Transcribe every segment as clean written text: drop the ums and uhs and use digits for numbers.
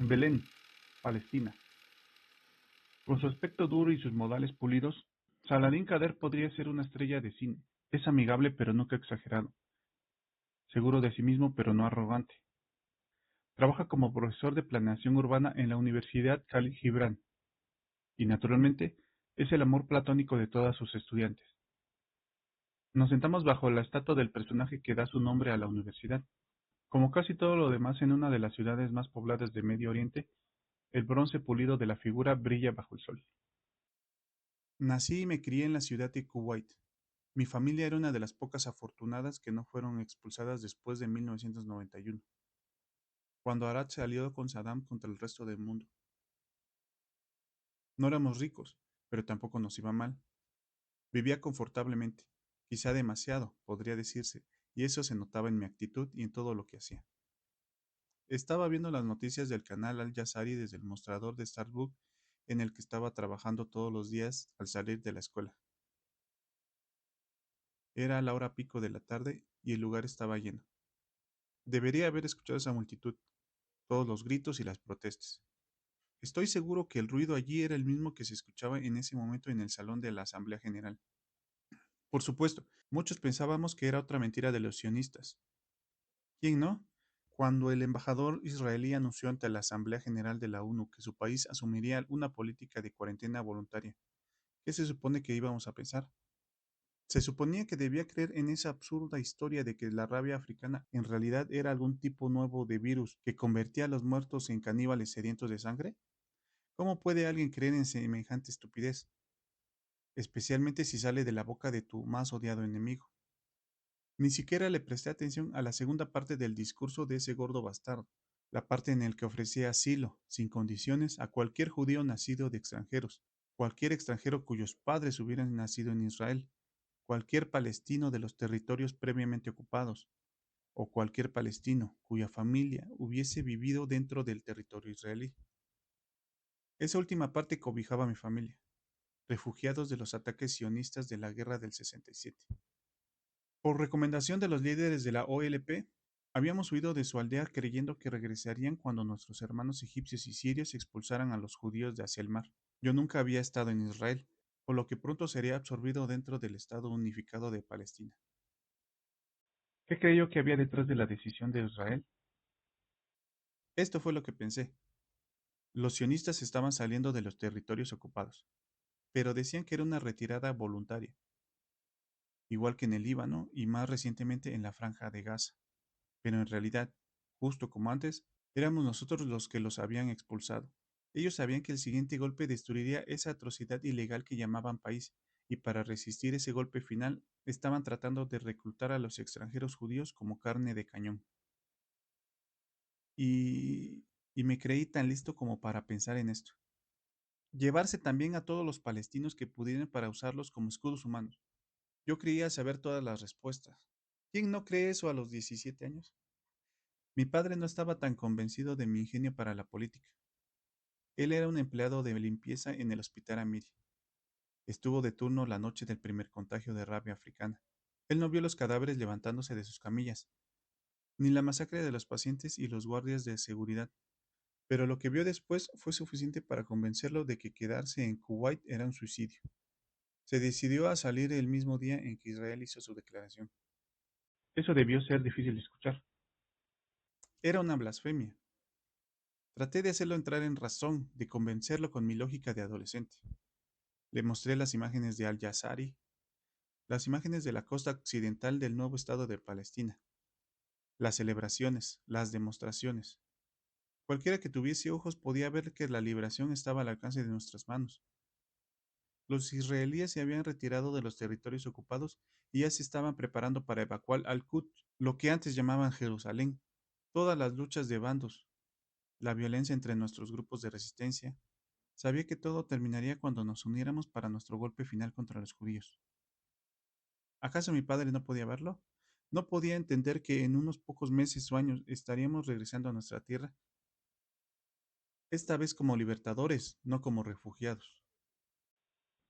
Belén, Palestina. Con su aspecto duro y sus modales pulidos, Saladin Kader podría ser una estrella de cine. Es amigable pero nunca exagerado, seguro de sí mismo pero no arrogante. Trabaja como profesor de planeación urbana en la Universidad Khalil Gibran y, naturalmente, es el amor platónico de todas sus estudiantes. Nos sentamos bajo la estatua del personaje que da su nombre a la universidad. Como casi todo lo demás en una de las ciudades más pobladas de Medio Oriente, el bronce pulido de la figura brilla bajo el sol. Nací y me crié en la ciudad de Kuwait. Mi familia era una de las pocas afortunadas que no fueron expulsadas después de 1991, cuando Arad se alió con Saddam contra el resto del mundo. No éramos ricos, pero tampoco nos iba mal. Vivía confortablemente, quizá demasiado, podría decirse, y eso se notaba en mi actitud y en todo lo que hacía. Estaba viendo las noticias del canal Al Jazeera desde el mostrador de Starbucks en el que estaba trabajando todos los días al salir de la escuela. Era la hora pico de la tarde y el lugar estaba lleno. Debería haber escuchado esa multitud, todos los gritos y las protestas. Estoy seguro que el ruido allí era el mismo que se escuchaba en ese momento en el salón de la Asamblea General. Por supuesto, muchos pensábamos que era otra mentira de los sionistas. ¿Quién no? Cuando el embajador israelí anunció ante la Asamblea General de la ONU que su país asumiría una política de cuarentena voluntaria, ¿qué se supone que íbamos a pensar? Se suponía que debía creer en esa absurda historia de que la rabia africana en realidad era algún tipo nuevo de virus que convertía a los muertos en caníbales sedientos de sangre. ¿Cómo puede alguien creer en semejante estupidez? Especialmente si sale de la boca de tu más odiado enemigo. Ni siquiera le presté atención a la segunda parte del discurso de ese gordo bastardo, la parte en el que ofrecía asilo, sin condiciones, a cualquier judío nacido de extranjeros, cualquier extranjero cuyos padres hubieran nacido en Israel, cualquier palestino de los territorios previamente ocupados, o cualquier palestino cuya familia hubiese vivido dentro del territorio israelí. Esa última parte cobijaba a mi familia, refugiados de los ataques sionistas de la guerra del 67. Por recomendación de los líderes de la OLP, habíamos huido de su aldea creyendo que regresarían cuando nuestros hermanos egipcios y sirios expulsaran a los judíos de hacia el mar. Yo nunca había estado en Israel, por lo que pronto sería absorbido dentro del Estado unificado de Palestina. ¿Qué creyó que había detrás de la decisión de Israel? Esto fue lo que pensé. Los sionistas estaban saliendo de los territorios ocupados, pero decían que era una retirada voluntaria, igual que en el Líbano y más recientemente en la Franja de Gaza. Pero en realidad, justo como antes, éramos nosotros los que los habían expulsado. Ellos sabían que el siguiente golpe destruiría esa atrocidad ilegal que llamaban país, y para resistir ese golpe final estaban tratando de reclutar a los extranjeros judíos como carne de cañón. Y me creí tan listo como para pensar en esto. Llevarse también a todos los palestinos que pudieran para usarlos como escudos humanos. Yo creía saber todas las respuestas. ¿Quién no cree eso a los 17 años? Mi padre no estaba tan convencido de mi ingenio para la política. Él era un empleado de limpieza en el Hospital Amiri. Estuvo de turno la noche del primer contagio de rabia africana. Él no vio los cadáveres levantándose de sus camillas, ni la masacre de los pacientes y los guardias de seguridad, pero lo que vio después fue suficiente para convencerlo de que quedarse en Kuwait era un suicidio. Se decidió a salir el mismo día en que Israel hizo su declaración. Eso debió ser difícil de escuchar. Era una blasfemia. Traté de hacerlo entrar en razón, de convencerlo con mi lógica de adolescente. Le mostré las imágenes de Al-Jazari, las imágenes de la costa occidental del nuevo Estado de Palestina, las celebraciones, las demostraciones. Cualquiera que tuviese ojos podía ver que la liberación estaba al alcance de nuestras manos. Los israelíes se habían retirado de los territorios ocupados y ya se estaban preparando para evacuar Al-Quds, lo que antes llamaban Jerusalén. Todas las luchas de bandos, la violencia entre nuestros grupos de resistencia. Sabía que todo terminaría cuando nos uniéramos para nuestro golpe final contra los judíos. ¿Acaso mi padre no podía verlo? ¿No podía entender que en unos pocos meses o años estaríamos regresando a nuestra tierra? Esta vez como libertadores, no como refugiados.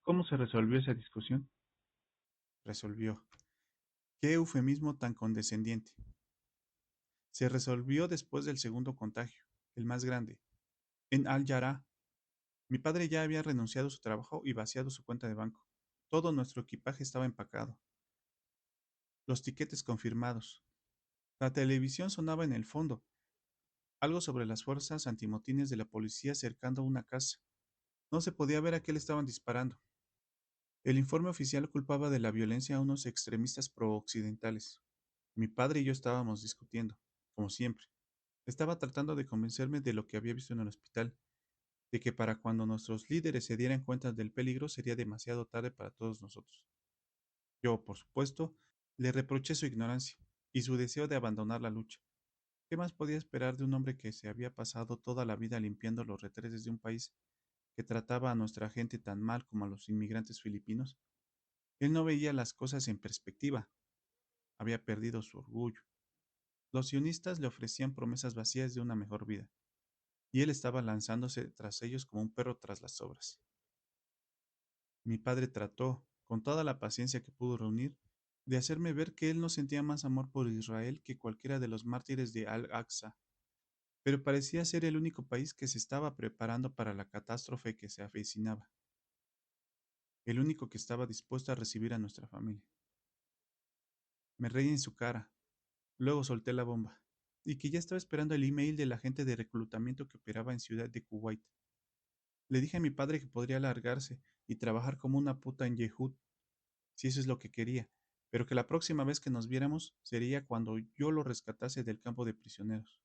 ¿Cómo se resolvió esa discusión? Resolvió. Qué eufemismo tan condescendiente. Se resolvió después del segundo contagio, el más grande. En Al-Yará. Mi padre ya había renunciado a su trabajo y vaciado su cuenta de banco. Todo nuestro equipaje estaba empacado, los tiquetes confirmados. La televisión sonaba en el fondo, algo sobre las fuerzas antimotines de la policía cercando una casa. No se podía ver a qué le estaban disparando. El informe oficial culpaba de la violencia a unos extremistas pro-occidentales. Mi padre y yo estábamos discutiendo, como siempre. Estaba tratando de convencerme de lo que había visto en el hospital, de que para cuando nuestros líderes se dieran cuenta del peligro sería demasiado tarde para todos nosotros. Yo, por supuesto, le reproché su ignorancia y su deseo de abandonar la lucha. ¿Qué más podía esperar de un hombre que se había pasado toda la vida limpiando los retretes de un país que trataba a nuestra gente tan mal como a los inmigrantes filipinos? Él no veía las cosas en perspectiva, había perdido su orgullo. Los sionistas le ofrecían promesas vacías de una mejor vida, y él estaba lanzándose tras ellos como un perro tras las sobras. Mi padre trató, con toda la paciencia que pudo reunir, de hacerme ver que él no sentía más amor por Israel que cualquiera de los mártires de Al-Aqsa, pero parecía ser el único país que se estaba preparando para la catástrofe que se avecinaba, el único que estaba dispuesto a recibir a nuestra familia. Me reí en su cara, luego solté la bomba, y que ya estaba esperando el email del agente de reclutamiento que operaba en Ciudad de Kuwait. Le dije a mi padre que podría largarse y trabajar como una puta en Yehud, si eso es lo que quería, pero que la próxima vez que nos viéramos sería cuando yo lo rescatase del campo de prisioneros.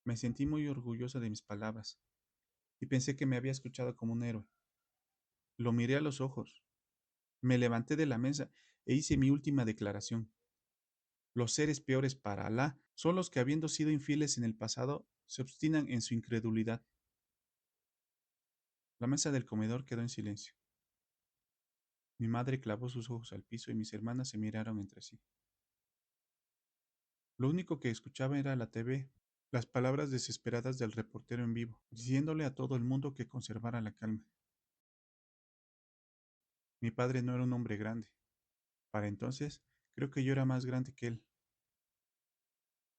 Me sentí muy orgulloso de mis palabras y pensé que me había escuchado como un héroe. Lo miré a los ojos, me levanté de la mesa e hice mi última declaración. Los seres peores para Alá son los que, habiendo sido infieles en el pasado, se obstinan en su incredulidad. La mesa del comedor quedó en silencio. Mi madre clavó sus ojos al piso y mis hermanas se miraron entre sí. Lo único que escuchaba era la TV, las palabras desesperadas del reportero en vivo, diciéndole a todo el mundo que conservara la calma. Mi padre no era un hombre grande. Para entonces, creo que yo era más grande que él.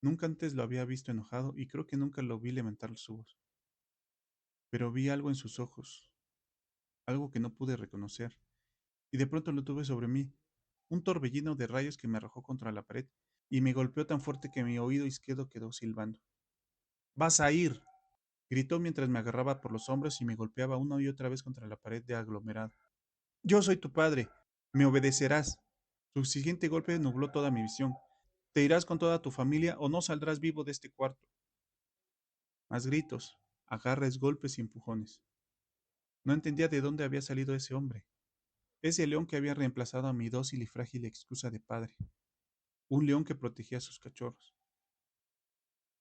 Nunca antes lo había visto enojado y creo que nunca lo vi levantar su voz. Pero vi algo en sus ojos, algo que no pude reconocer, y de pronto lo tuve sobre mí, un torbellino de rayos que me arrojó contra la pared y me golpeó tan fuerte que mi oído izquierdo quedó silbando. ¡Vas a ir! Gritó mientras me agarraba por los hombros y me golpeaba una y otra vez contra la pared de aglomerado. Yo soy tu padre. Me obedecerás. Su siguiente golpe nubló toda mi visión. Te irás con toda tu familia o no saldrás vivo de este cuarto. Más gritos, agarres, golpes y empujones. No entendía de dónde había salido ese hombre. Ese león que había reemplazado a mi dócil y frágil excusa de padre. Un león que protegía a sus cachorros.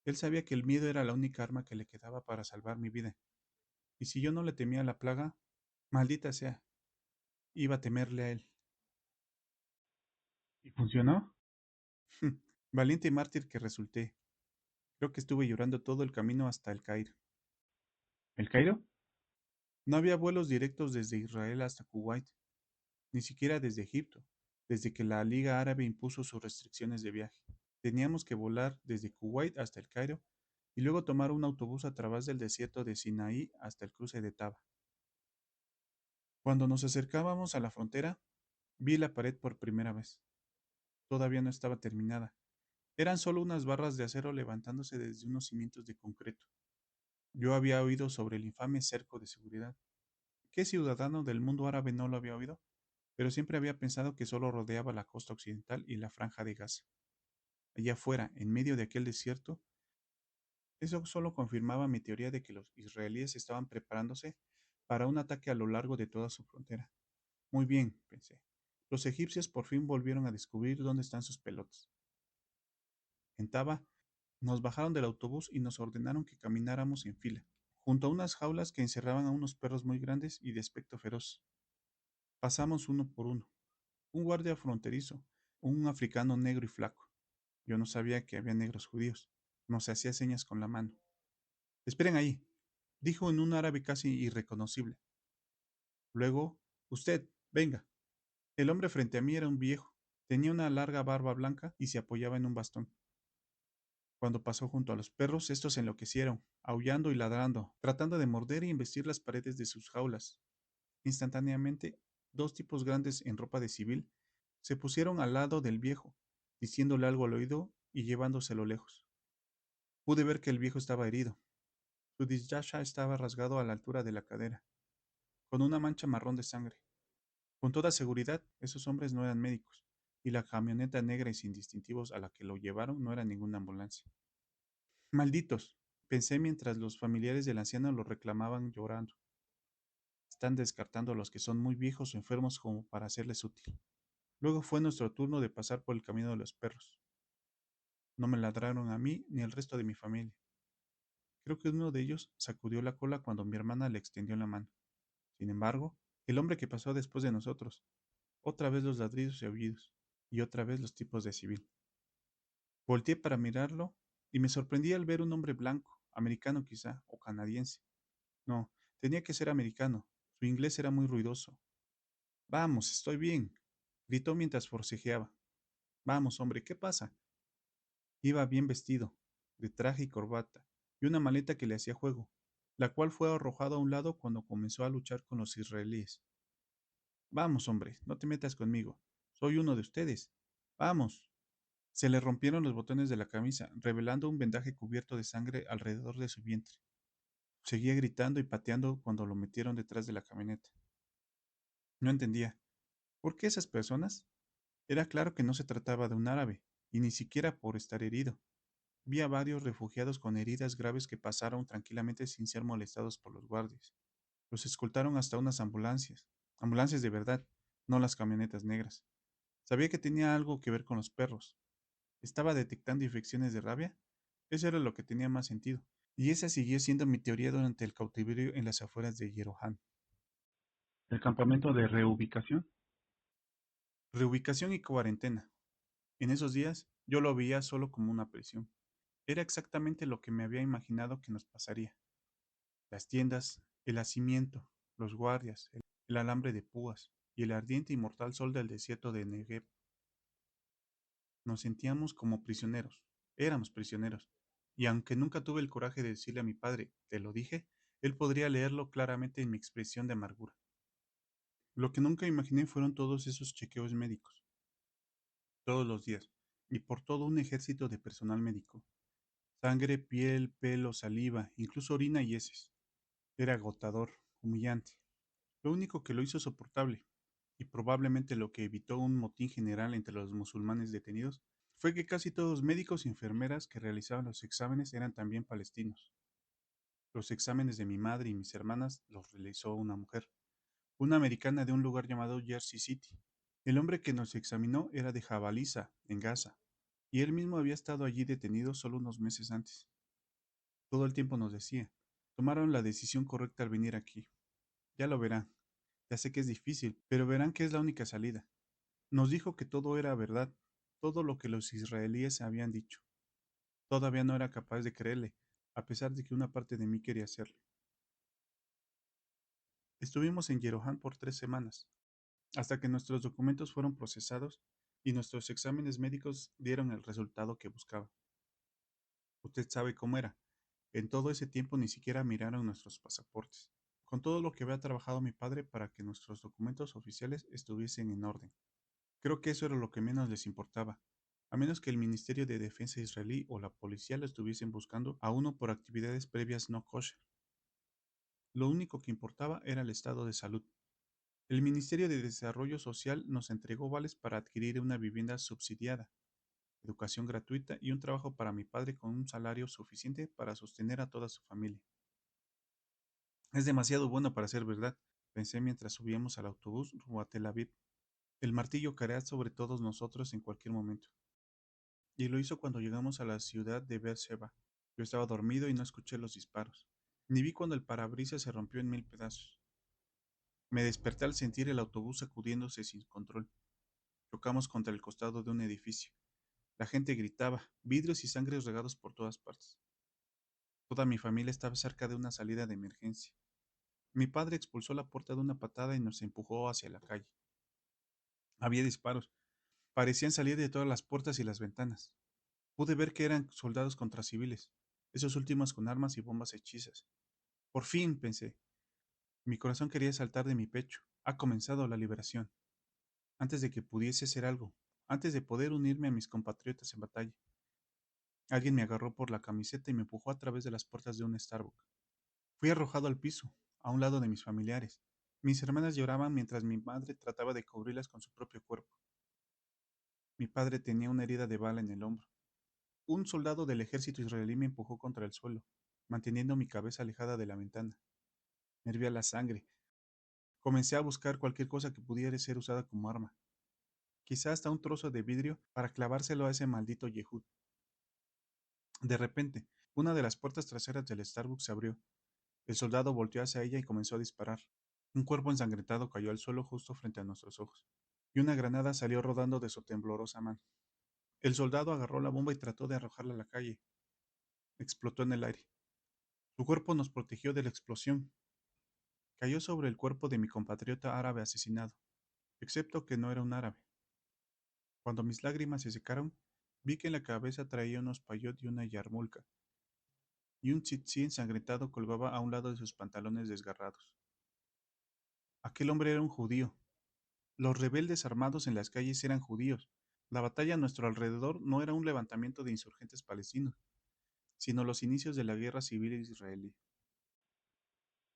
Él sabía que el miedo era la única arma que le quedaba para salvar mi vida. Y si yo no le temía a la plaga, maldita sea, iba a temerle a él. ¿Y funcionó? Valiente mártir que resulté. Creo que estuve llorando todo el camino hasta el Cairo. ¿El Cairo? No había vuelos directos desde Israel hasta Kuwait, ni siquiera desde Egipto, desde que la Liga Árabe impuso sus restricciones de viaje. Teníamos que volar desde Kuwait hasta el Cairo y luego tomar un autobús a través del desierto de Sinaí hasta el cruce de Taba. Cuando nos acercábamos a la frontera, vi la pared por primera vez. Todavía no estaba terminada. Eran solo unas barras de acero levantándose desde unos cimientos de concreto. Yo había oído sobre el infame cerco de seguridad. ¿Qué ciudadano del mundo árabe no lo había oído? Pero siempre había pensado que solo rodeaba la costa occidental y la franja de Gaza. Allá afuera, en medio de aquel desierto, eso solo confirmaba mi teoría de que los israelíes estaban preparándose para un ataque a lo largo de toda su frontera. Muy bien, pensé. Los egipcios por fin volvieron a descubrir dónde están sus pelotas. En Taba, nos bajaron del autobús y nos ordenaron que camináramos en fila, junto a unas jaulas que encerraban a unos perros muy grandes y de aspecto feroz. Pasamos uno por uno. Un guardia fronterizo, un africano negro y flaco. Yo no sabía que había negros judíos. Nos hacía señas con la mano. Esperen ahí, dijo en un árabe casi irreconocible. Luego, usted, venga. El hombre frente a mí era un viejo. Tenía una larga barba blanca y se apoyaba en un bastón. Cuando pasó junto a los perros, estos se enloquecieron, aullando y ladrando, tratando de morder y embestir las paredes de sus jaulas. Instantáneamente, dos tipos grandes en ropa de civil se pusieron al lado del viejo, diciéndole algo al oído y llevándoselo lejos. Pude ver que el viejo estaba herido. Su dishyasha estaba rasgado a la altura de la cadera, con una mancha marrón de sangre. Con toda seguridad, esos hombres no eran médicos, y la camioneta negra y sin distintivos a la que lo llevaron no era ninguna ambulancia. Malditos, pensé mientras los familiares del anciano lo reclamaban llorando. Están descartando a los que son muy viejos o enfermos como para serles útil. Luego fue nuestro turno de pasar por el camino de los perros. No me ladraron a mí ni al resto de mi familia. Creo que uno de ellos sacudió la cola cuando mi hermana le extendió la mano. Sin embargo, el hombre que pasó después de nosotros, otra vez los ladridos y aullidos, y otra vez los tipos de civil. Volteé para mirarlo y me sorprendí al ver un hombre blanco, americano quizá, o canadiense. No, tenía que ser americano. Su inglés era muy ruidoso. Vamos, estoy bien, gritó mientras forcejeaba. Vamos, hombre, ¿qué pasa? Iba bien vestido, de traje y corbata, y una maleta que le hacía juego, la cual fue arrojada a un lado cuando comenzó a luchar con los israelíes. Vamos, hombre, no te metas conmigo. Soy uno de ustedes. Vamos. Se le rompieron los botones de la camisa, revelando un vendaje cubierto de sangre alrededor de su vientre. Seguía gritando y pateando cuando lo metieron detrás de la camioneta. No entendía. ¿Por qué esas personas? Era claro que no se trataba de un árabe, y ni siquiera por estar herido. Vi a varios refugiados con heridas graves que pasaron tranquilamente sin ser molestados por los guardias. Los escoltaron hasta unas ambulancias. Ambulancias de verdad, no las camionetas negras. Sabía que tenía algo que ver con los perros. ¿Estaba detectando infecciones de rabia? Eso era lo que tenía más sentido. Y esa siguió siendo mi teoría durante el cautiverio en las afueras de Yeroham. El campamento de reubicación. Reubicación y cuarentena. En esos días yo lo veía solo como una presión. Era exactamente lo que me había imaginado que nos pasaría. Las tiendas, el hacimiento, los guardias, el alambre de púas y el ardiente y mortal sol del desierto de Negev. Nos sentíamos como prisioneros. Éramos prisioneros. Y aunque nunca tuve el coraje de decirle a mi padre, te lo dije, él podría leerlo claramente en mi expresión de amargura. Lo que nunca imaginé fueron todos esos chequeos médicos, todos los días, y por todo un ejército de personal médico. Sangre, piel, pelo, saliva, incluso orina y heces. Era agotador, humillante. Lo único que lo hizo soportable, y probablemente lo que evitó un motín general entre los musulmanes detenidos, fue que casi todos los médicos y enfermeras que realizaban los exámenes eran también palestinos. Los exámenes de mi madre y mis hermanas los realizó una mujer, una americana de un lugar llamado Jersey City. El hombre que nos examinó era de Jabaliza, en Gaza, y él mismo había estado allí detenido solo unos meses antes. Todo el tiempo nos decía, tomaron la decisión correcta al venir aquí. Ya lo verán. Ya sé que es difícil, pero verán que es la única salida. Nos dijo que todo era verdad, todo lo que los israelíes habían dicho. Todavía no era capaz de creerle, a pesar de que una parte de mí quería hacerlo. Estuvimos en Yeroham por 3 semanas, hasta que nuestros documentos fueron procesados y nuestros exámenes médicos dieron el resultado que buscaba. Usted sabe cómo era. En todo ese tiempo ni siquiera miraron nuestros pasaportes, con todo lo que había trabajado mi padre para que nuestros documentos oficiales estuviesen en orden. Creo que eso era lo que menos les importaba, a menos que el Ministerio de Defensa israelí o la policía lo estuviesen buscando a uno por actividades previas no kosher. Lo único que importaba era el estado de salud. El Ministerio de Desarrollo Social nos entregó vales para adquirir una vivienda subsidiada, educación gratuita y un trabajo para mi padre con un salario suficiente para sostener a toda su familia. Es demasiado bueno para ser verdad, pensé mientras subíamos al autobús rumbo a Tel Aviv. El martillo caerá sobre todos nosotros en cualquier momento. Y lo hizo cuando llegamos a la ciudad de Beersheba. Yo estaba dormido y no escuché los disparos, ni vi cuando el parabrisas se rompió en 1000 pedazos. Me desperté al sentir el autobús sacudiéndose sin control. Chocamos contra el costado de un edificio. La gente gritaba, vidrios y sangre regados por todas partes. Toda mi familia estaba cerca de una salida de emergencia. Mi padre expulsó la puerta de una patada y nos empujó hacia la calle. Había disparos. Parecían salir de todas las puertas y las ventanas. Pude ver que eran soldados contra civiles, esos últimos con armas y bombas hechizas. Por fin, pensé. Mi corazón quería saltar de mi pecho. Ha comenzado la liberación. Antes de que pudiese hacer algo, antes de poder unirme a mis compatriotas en batalla. Alguien me agarró por la camiseta y me empujó a través de las puertas de un Starbucks. Fui arrojado al piso, a un lado de mis familiares. Mis hermanas lloraban mientras mi madre trataba de cubrirlas con su propio cuerpo. Mi padre tenía una herida de bala en el hombro. Un soldado del ejército israelí me empujó contra el suelo, manteniendo mi cabeza alejada de la ventana. Me hervía la sangre. Comencé a buscar cualquier cosa que pudiera ser usada como arma, quizá hasta un trozo de vidrio para clavárselo a ese maldito Yehud. De repente, una de las puertas traseras del Starbucks se abrió. El soldado volteó hacia ella y comenzó a disparar. Un cuerpo ensangrentado cayó al suelo justo frente a nuestros ojos, y una granada salió rodando de su temblorosa mano. El soldado agarró la bomba y trató de arrojarla a la calle. Explotó en el aire. Su cuerpo nos protegió de la explosión. Cayó sobre el cuerpo de mi compatriota árabe asesinado, excepto que no era un árabe. Cuando mis lágrimas se secaron, vi que en la cabeza traía unos payot y una yarmulka, y un tzitzí ensangrentado colgaba a un lado de sus pantalones desgarrados. Aquel hombre era un judío. Los rebeldes armados en las calles eran judíos. La batalla a nuestro alrededor no era un levantamiento de insurgentes palestinos, sino los inicios de la guerra civil israelí.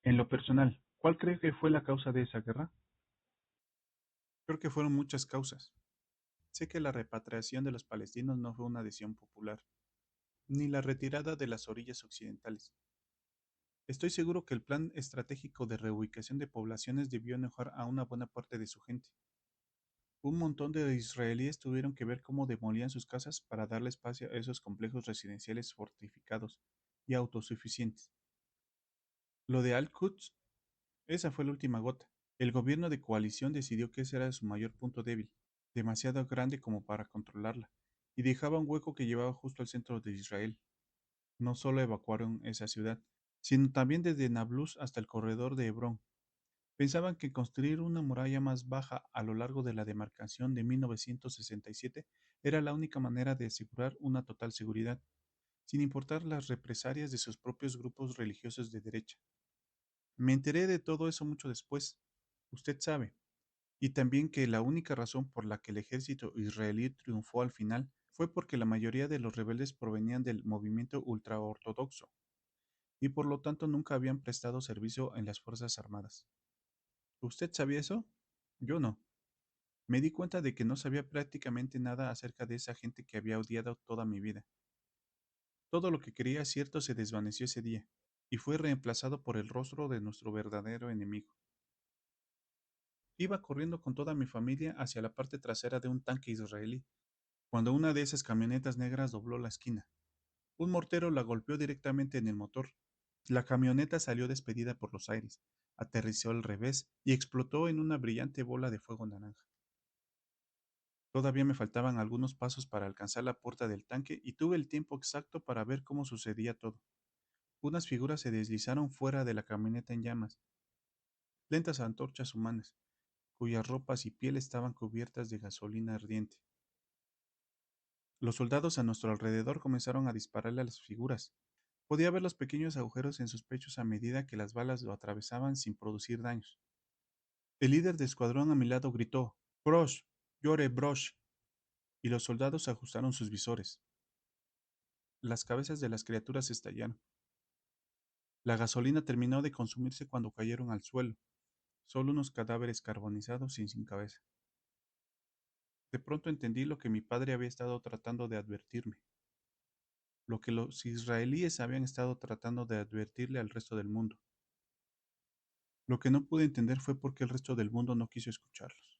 En lo personal, ¿cuál cree que fue la causa de esa guerra? Creo que fueron muchas causas. Sé que la repatriación de los palestinos no fue una decisión popular, ni la retirada de las orillas occidentales. Estoy seguro que el plan estratégico de reubicación de poblaciones debió enojar a una buena parte de su gente. Un montón de israelíes tuvieron que ver cómo demolían sus casas para darle espacio a esos complejos residenciales fortificados y autosuficientes. Lo de Al-Quds, esa fue la última gota. El gobierno de coalición decidió que ese era su mayor punto débil, demasiado grande como para controlarla, y dejaba un hueco que llevaba justo al centro de Israel. No solo evacuaron esa ciudad, sino también desde Nablus hasta el corredor de Hebrón. Pensaban que construir una muralla más baja a lo largo de la demarcación de 1967 era la única manera de asegurar una total seguridad, sin importar las represalias de sus propios grupos religiosos de derecha. Me enteré de todo eso mucho después, usted sabe, y también que la única razón por la que el ejército israelí triunfó al final fue porque la mayoría de los rebeldes provenían del movimiento ultraortodoxo, y por lo tanto nunca habían prestado servicio en las Fuerzas Armadas. ¿Usted sabía eso? Yo no. Me di cuenta de que no sabía prácticamente nada acerca de esa gente que había odiado toda mi vida. Todo lo que creía cierto se desvaneció ese día, y fue reemplazado por el rostro de nuestro verdadero enemigo. Iba corriendo con toda mi familia hacia la parte trasera de un tanque israelí, cuando una de esas camionetas negras dobló la esquina. Un mortero la golpeó directamente en el motor. La camioneta salió despedida por los aires, aterrizó al revés y explotó en una brillante bola de fuego naranja. Todavía me faltaban algunos pasos para alcanzar la puerta del tanque y tuve el tiempo exacto para ver cómo sucedía todo. Unas figuras se deslizaron fuera de la camioneta en llamas, lentas antorchas humanas, cuyas ropas y piel estaban cubiertas de gasolina ardiente. Los soldados a nuestro alrededor comenzaron a dispararle a las figuras. Podía ver los pequeños agujeros en sus pechos a medida que las balas lo atravesaban sin producir daños. El líder de escuadrón a mi lado gritó, «Brosh, llore, Brosh», y los soldados ajustaron sus visores. Las cabezas de las criaturas estallaron. La gasolina terminó de consumirse cuando cayeron al suelo, solo unos cadáveres carbonizados y sin cabeza. De pronto entendí lo que mi padre había estado tratando de advertirme, lo que los israelíes habían estado tratando de advertirle al resto del mundo. Lo que no pude entender fue por qué el resto del mundo no quiso escucharlos.